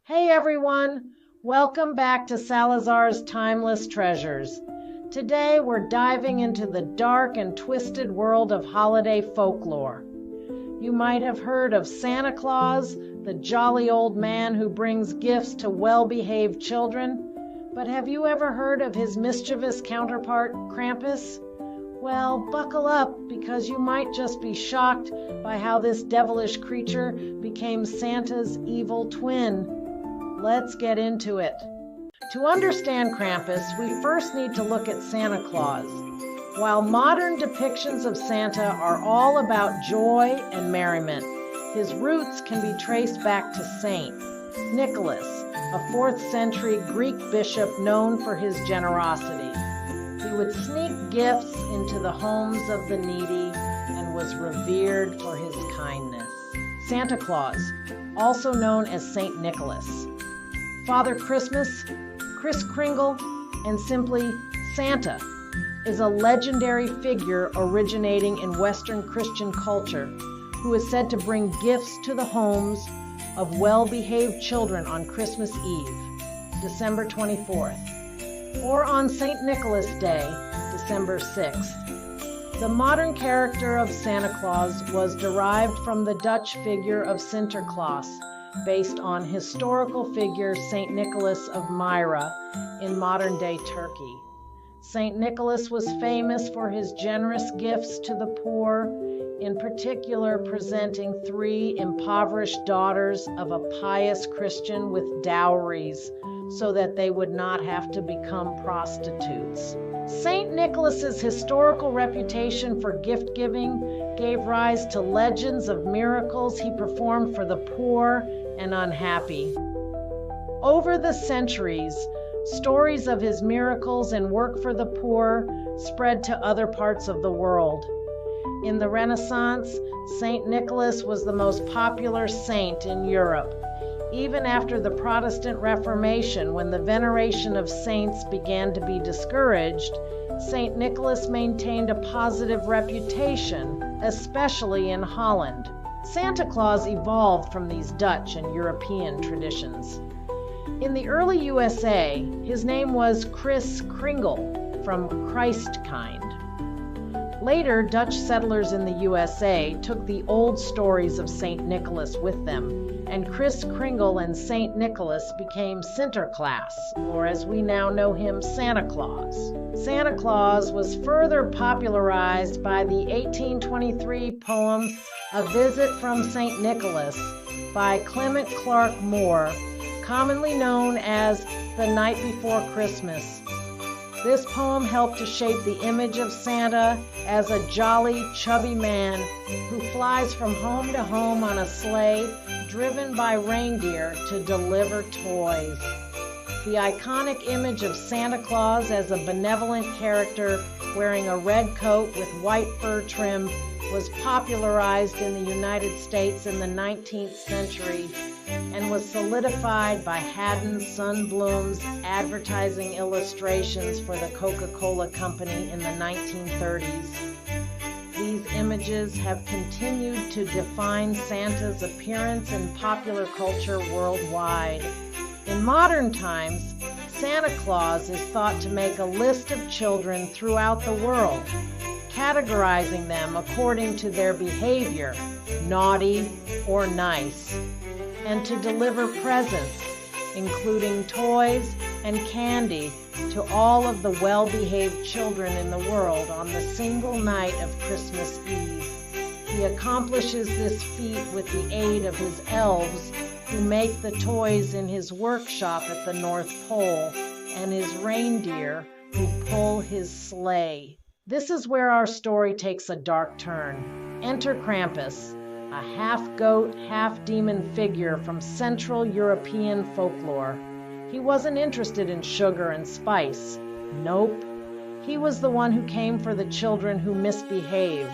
Hey everyone, welcome back to Salazar's Timeless Treasures. Today we're diving into the dark and twisted world of holiday folklore. You might have heard of Santa Claus, the jolly old man who brings gifts to well-behaved children, but have you ever heard of his mischievous counterpart, Krampus? Well, buckle up because you might just be shocked by how this devilish creature became Santa's evil twin. Let's get into it. To understand Krampus, we first need to look at Santa Claus. While modern depictions of Santa are all about joy and merriment, his roots can be traced back to Saint Nicholas, a 4th century Greek bishop known for his generosity. He would sneak gifts into the homes of the needy and was revered for his kindness. Santa Claus, also known as Saint Nicholas. Father Christmas, Kris Kringle, and simply Santa, is a legendary figure originating in Western Christian culture who is said to bring gifts to the homes of well-behaved children on Christmas Eve, December 24th, or on St. Nicholas Day, December 6th. The modern character of Santa Claus was derived from the Dutch figure of Sinterklaas, based on historical figure St. Nicholas of Myra in modern-day Turkey. St. Nicholas was famous for his generous gifts to the poor, in particular presenting 3 impoverished daughters of a pious Christian with dowries so that they would not have to become prostitutes. St. Nicholas's historical reputation for gift-giving gave rise to legends of miracles he performed for the poor and unhappy. Over the centuries, stories of his miracles and work for the poor spread to other parts of the world. In the Renaissance, St. Nicholas was the most popular saint in Europe. Even after the Protestant Reformation, when the veneration of saints began to be discouraged, St. Nicholas maintained a positive reputation, especially in Holland. Santa Claus evolved from these Dutch and European traditions. In the early USA, his name was Kris Kringle, from Christkind. Later, Dutch settlers in the USA took the old stories of St. Nicholas with them, and Kris Kringle and St. Nicholas became Sinterklaas, or as we now know him, Santa Claus. Santa Claus was further popularized by the 1823 poem A Visit from St. Nicholas by Clement Clarke Moore, commonly known as The Night Before Christmas. This poem helped to shape the image of Santa as a jolly, chubby man who flies from home to home on a sleigh driven by reindeer to deliver toys. The iconic image of Santa Claus as a benevolent character wearing a red coat with white fur trim was popularized in the United States in the 19th century and was solidified by Haddon Sundblom's advertising illustrations for the Coca-Cola Company in the 1930s. These images have continued to define Santa's appearance in popular culture worldwide. In modern times, Santa Claus is thought to make a list of children throughout the world, categorizing them according to their behavior, naughty or nice, and to deliver presents, including toys and candy, to all of the well-behaved children in the world on the single night of Christmas Eve. He accomplishes this feat with the aid of his elves, who make the toys in his workshop at the North Pole, and his reindeer, who pull his sleigh. This is where our story takes a dark turn. Enter Krampus, a half-goat, half-demon figure from Central European folklore. He wasn't interested in sugar and spice. Nope. He was the one who came for the children who misbehaved.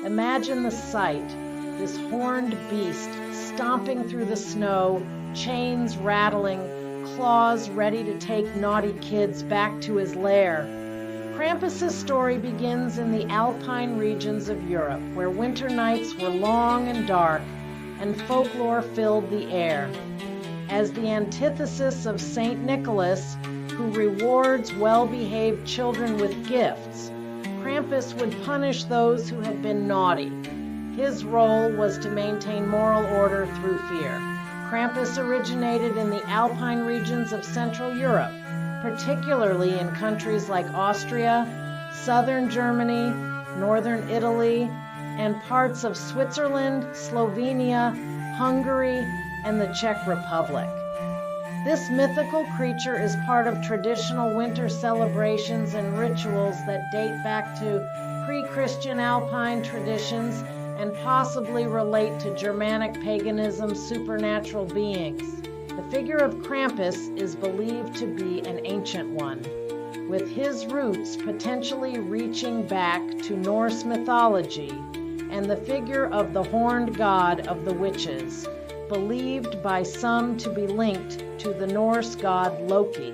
Imagine the sight, this horned beast stomping through the snow, chains rattling, claws ready to take naughty kids back to his lair. Krampus's story begins in the Alpine regions of Europe, where winter nights were long and dark, and folklore filled the air. As the antithesis of Saint Nicholas, who rewards well-behaved children with gifts, Krampus would punish those who had been naughty. His role was to maintain moral order through fear. Krampus originated in the Alpine regions of Central Europe, particularly in countries like Austria, southern Germany, northern Italy, and parts of Switzerland, Slovenia, Hungary, and the Czech Republic. This mythical creature is part of traditional winter celebrations and rituals that date back to pre-Christian Alpine traditions and possibly relate to Germanic paganism's supernatural beings. The figure of Krampus is believed to be an ancient one, with his roots potentially reaching back to Norse mythology and the figure of the horned god of the witches, believed by some to be linked to the Norse god Loki.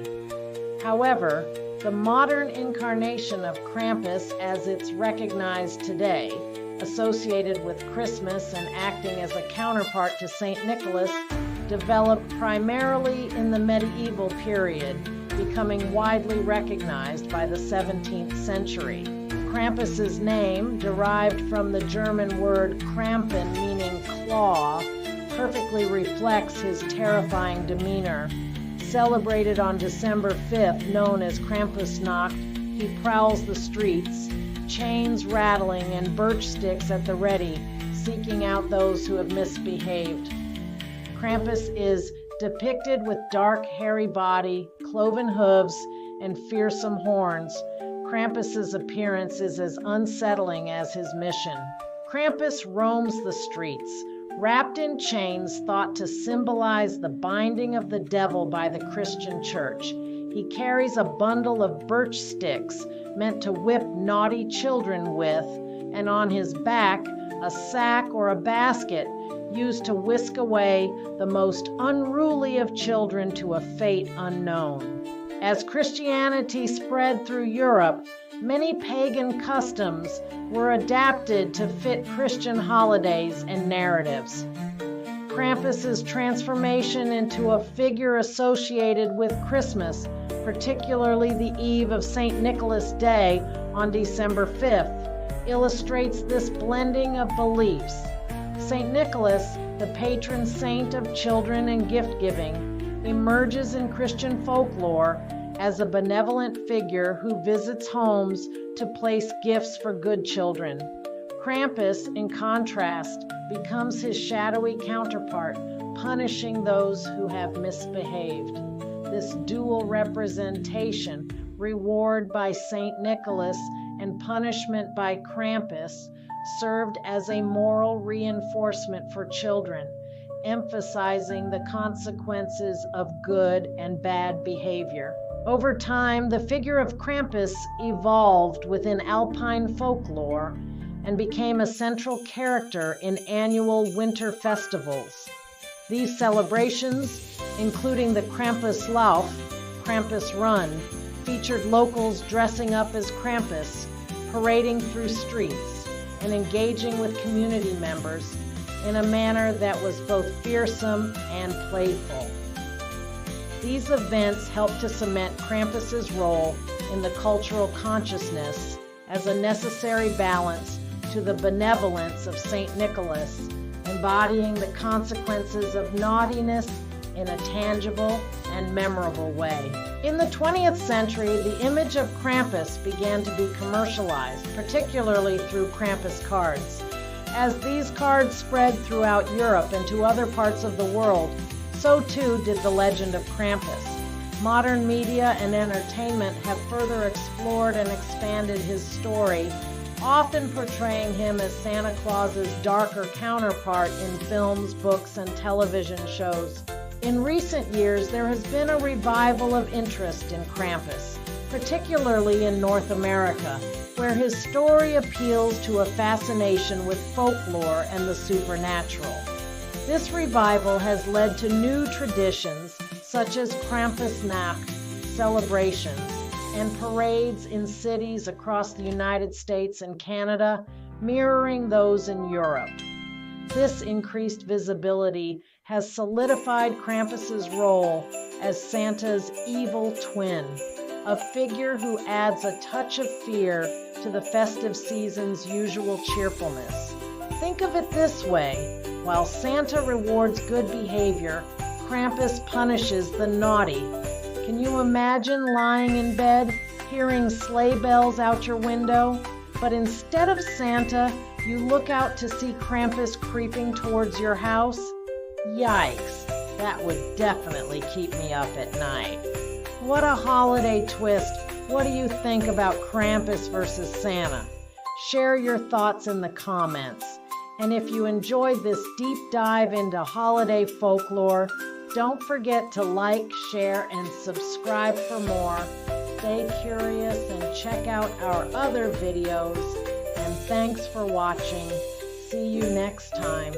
However, the modern incarnation of Krampus as it's recognized today, associated with Christmas and acting as a counterpart to Saint Nicholas, developed primarily in the medieval period, becoming widely recognized by the 17th century. Krampus's name, derived from the German word Krampen, meaning claw, perfectly reflects his terrifying demeanor. Celebrated on December 5th, known as Krampusnacht, he prowls the streets, chains rattling and birch sticks at the ready, seeking out those who have misbehaved. Krampus is depicted with dark, hairy body, cloven hooves, and fearsome horns. Krampus's appearance is as unsettling as his mission. Krampus roams the streets, wrapped in chains thought to symbolize the binding of the devil by the Christian church. He carries a bundle of birch sticks meant to whip naughty children with, and on his back, a sack or a basket used to whisk away the most unruly of children to a fate unknown. As Christianity spread through Europe, many pagan customs were adapted to fit Christian holidays and narratives. Krampus's transformation into a figure associated with Christmas, particularly the eve of St. Nicholas Day on December 5th, illustrates this blending of beliefs. St. Nicholas, the patron saint of children and gift-giving, emerges in Christian folklore as a benevolent figure who visits homes to place gifts for good children. Krampus, in contrast, becomes his shadowy counterpart, punishing those who have misbehaved. This dual representation, reward by St. Nicholas and punishment by Krampus, served as a moral reinforcement for children, emphasizing the consequences of good and bad behavior. Over time, the figure of Krampus evolved within Alpine folklore and became a central character in annual winter festivals. These celebrations, including the Krampuslauf, Krampus Run, featured locals dressing up as Krampus, parading through streets, and engaging with community members in a manner that was both fearsome and playful. These events helped to cement Krampus's role in the cultural consciousness as a necessary balance to the benevolence of St. Nicholas, embodying the consequences of naughtiness in a tangible and memorable way. In the 20th century, the image of Krampus began to be commercialized, particularly through Krampus cards. As these cards spread throughout Europe and to other parts of the world, so too did the legend of Krampus. Modern media and entertainment have further explored and expanded his story, often portraying him as Santa Claus's darker counterpart in films, books, and television shows. In recent years, there has been a revival of interest in Krampus, particularly in North America, where his story appeals to a fascination with folklore and the supernatural. This revival has led to new traditions such as Krampusnacht celebrations and parades in cities across the United States and Canada, mirroring those in Europe. This increased visibility has solidified Krampus's role as Santa's evil twin, a figure who adds a touch of fear to the festive season's usual cheerfulness. Think of it this way: while Santa rewards good behavior, Krampus punishes the naughty. Can you imagine lying in bed, hearing sleigh bells out your window? But instead of Santa, you look out to see Krampus creeping towards your house? Yikes, that would definitely keep me up at night. What a holiday twist. What do you think about Krampus versus Santa? Share your thoughts in the comments. And if you enjoyed this deep dive into holiday folklore, don't forget to like, share, and subscribe for more. Stay curious and check out our other videos. And thanks for watching. See you next time.